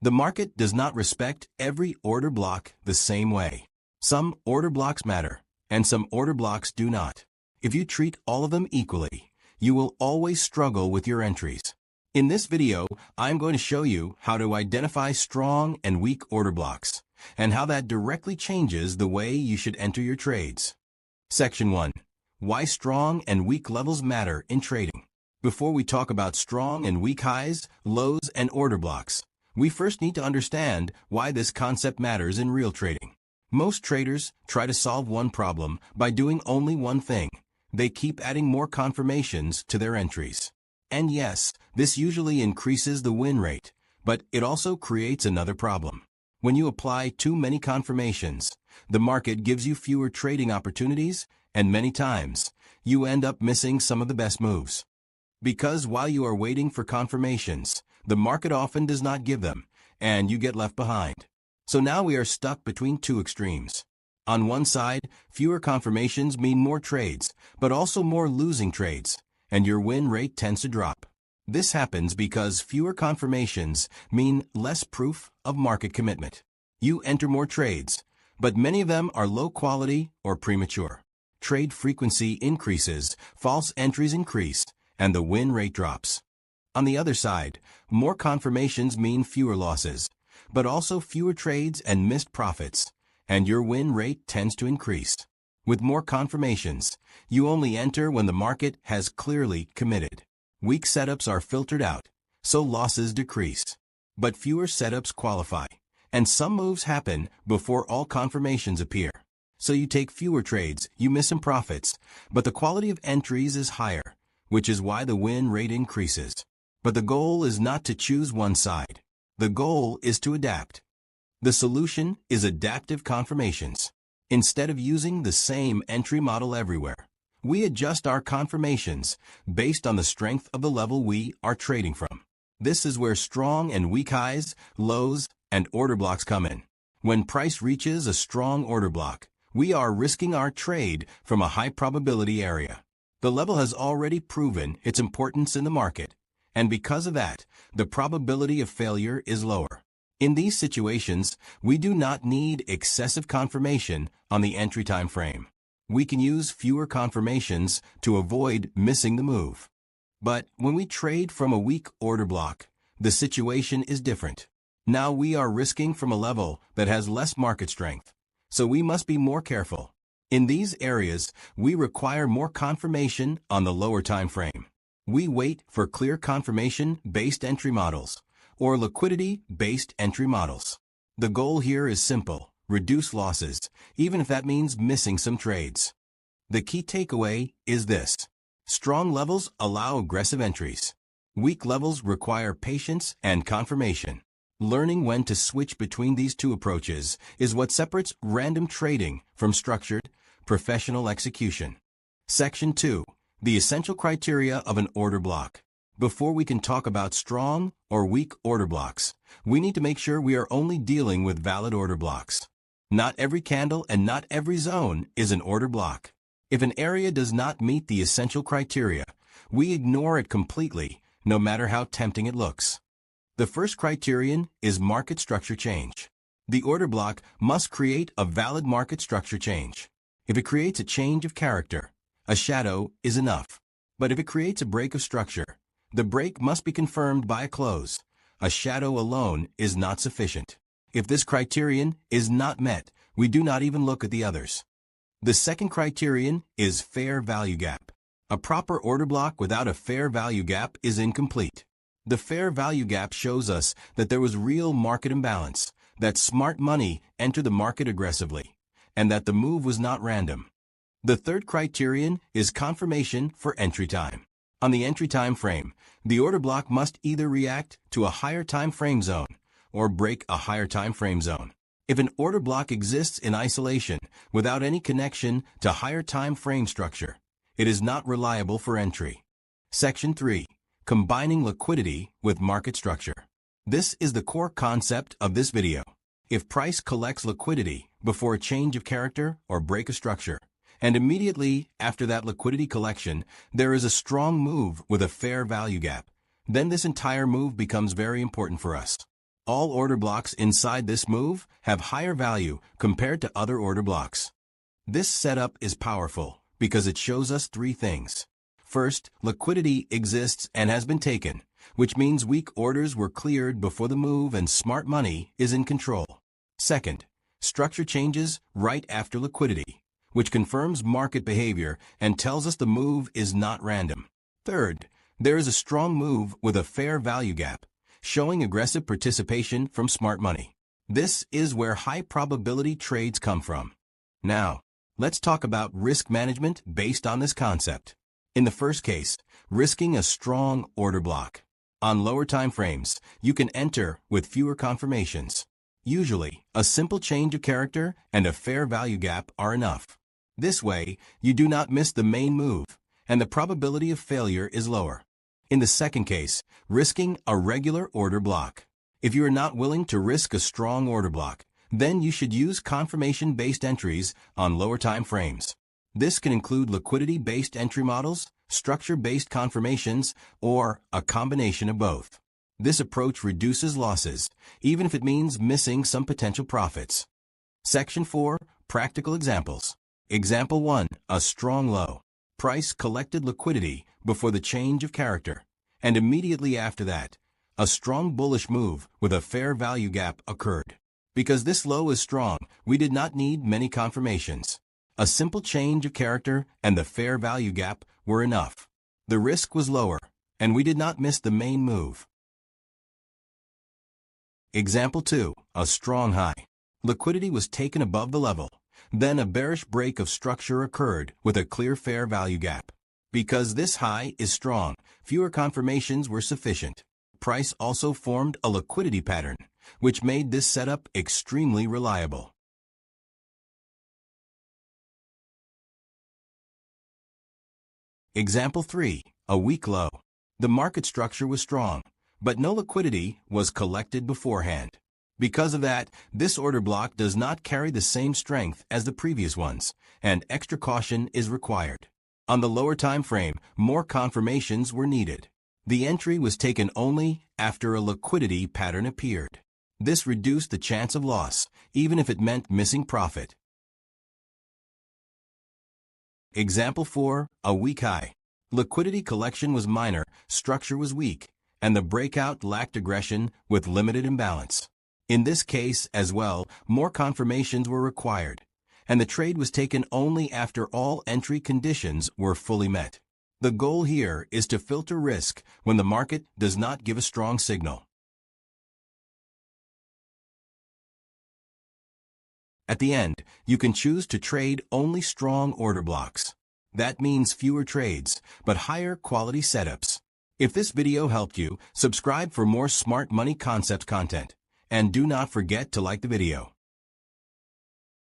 The market does not respect every order block the same way. Some order blocks matter, and some order blocks do not. If you treat all of them equally, you will always struggle with your entries. In this video, I'm going to show you how to identify strong and weak order blocks, and how that directly changes the way you should enter your trades. Section 1. Why strong and weak levels matter in trading. Before we talk about strong and weak highs, lows, and order blocks, we first need to understand why this concept matters in real trading. Most traders try to solve one problem by doing only one thing. They keep adding more confirmations to their entries. And yes, this usually increases the win rate, but it also creates another problem. When you apply too many confirmations, the market gives you fewer trading opportunities, and many times, you end up missing some of the best moves. Because while you are waiting for confirmations, the market often does not give them, and you get left behind. So now we are stuck between two extremes. On one side, fewer confirmations mean more trades, but also more losing trades, and your win rate tends to drop. This happens because fewer confirmations mean less proof of market commitment. You enter more trades, but many of them are low quality or premature. Trade frequency increases, false entries increase, and the win rate drops. On the other side, more confirmations mean fewer losses, but also fewer trades and missed profits, and your win rate tends to increase. With more confirmations, you only enter when the market has clearly committed. Weak setups are filtered out, so losses decrease. But fewer setups qualify, and some moves happen before all confirmations appear. So you take fewer trades, you miss some profits, but the quality of entries is higher, which is why the win rate increases. But the goal is not to choose one side. The goal is to adapt. The solution is adaptive confirmations. Instead of using the same entry model everywhere, we adjust our confirmations based on the strength of the level we are trading from. This is where strong and weak highs, lows, and order blocks come in. When price reaches a strong order block, we are risking our trade from a high probability area. The level has already proven its importance in the market, and because of that, the probability of failure is lower. In these situations, we do not need excessive confirmation on the entry time frame. We can use fewer confirmations to avoid missing the move. But when we trade from a weak order block, the situation is different. Now we are risking from a level that has less market strength, so we must be more careful. In these areas, we require more confirmation on the lower time frame. We wait for clear confirmation-based entry models, or liquidity-based entry models. The goal here is simple: reduce losses, even if that means missing some trades. The key takeaway is this: strong levels allow aggressive entries. Weak levels require patience and confirmation. Learning when to switch between these two approaches is what separates random trading from structured, professional execution. Section 2. The essential criteria of an order block. Before we can talk about strong or weak order blocks, we need to make sure we are only dealing with valid order blocks. Not every candle and not every zone is an order block. If an area does not meet the essential criteria, we ignore it completely, no matter how tempting it looks. The first criterion is market structure change. The order block must create a valid market structure change. If it creates a change of character, a shadow is enough. But if it creates a break of structure, the break must be confirmed by a close. A shadow alone is not sufficient. If this criterion is not met, we do not even look at the others. The second criterion is fair value gap. A proper order block without a fair value gap is incomplete. The fair value gap shows us that there was real market imbalance, that smart money entered the market aggressively, and that the move was not random. The third criterion is confirmation for entry time. On the entry time frame, the order block must either react to a higher time frame zone or break a higher time frame zone. If an order block exists in isolation without any connection to higher time frame structure, it is not reliable for entry. Section 3. Combining liquidity with market structure. This is the core concept of this video. If price collects liquidity before a change of character or break of structure, and immediately after that liquidity collection, there is a strong move with a fair value gap, then this entire move becomes very important for us. All order blocks inside this move have higher value compared to other order blocks. This setup is powerful because it shows us three things. First, liquidity exists and has been taken, which means weak orders were cleared before the move and smart money is in control. Second, structure changes right after liquidity, which confirms market behavior and tells us the move is not random. Third, there is a strong move with a fair value gap, showing aggressive participation from smart money. This is where high probability trades come from. Now, let's talk about risk management based on this concept. In the first case, risking a strong order block. On lower time frames, you can enter with fewer confirmations. Usually, a simple change of character and a fair value gap are enough. This way, you do not miss the main move, and the probability of failure is lower. In the second case, risking a regular order block. If you are not willing to risk a strong order block, then you should use confirmation-based entries on lower time frames. This can include liquidity-based entry models, structure-based confirmations, or a combination of both. This approach reduces losses, even if it means missing some potential profits. Section 4. Practical examples. Example 1. A strong low. Price collected liquidity before the change of character, and immediately after that, a strong bullish move with a fair value gap occurred. Because this low is strong, we did not need many confirmations. A simple change of character and the fair value gap were enough. The risk was lower, and we did not miss the main move. Example 2. A strong high. Liquidity was taken above the level. Then a bearish break of structure occurred with a clear fair value gap. Because this high is strong, fewer confirmations were sufficient. Price also formed a liquidity pattern, which made this setup extremely reliable. Example 3. A weak low. The market structure was strong, but no liquidity was collected beforehand. Because of that, this order block does not carry the same strength as the previous ones, and extra caution is required. On the lower time frame, more confirmations were needed. The entry was taken only after a liquidity pattern appeared. This reduced the chance of loss, even if it meant missing profit. Example 4. A weak high. Liquidity collection was minor, structure was weak, and the breakout lacked aggression with limited imbalance. In this case, as well, more confirmations were required, and the trade was taken only after all entry conditions were fully met. The goal here is to filter risk when the market does not give a strong signal. At the end, you can choose to trade only strong order blocks. That means fewer trades, but higher quality setups. If this video helped you, subscribe for more smart money concept content. And do not forget to like the video.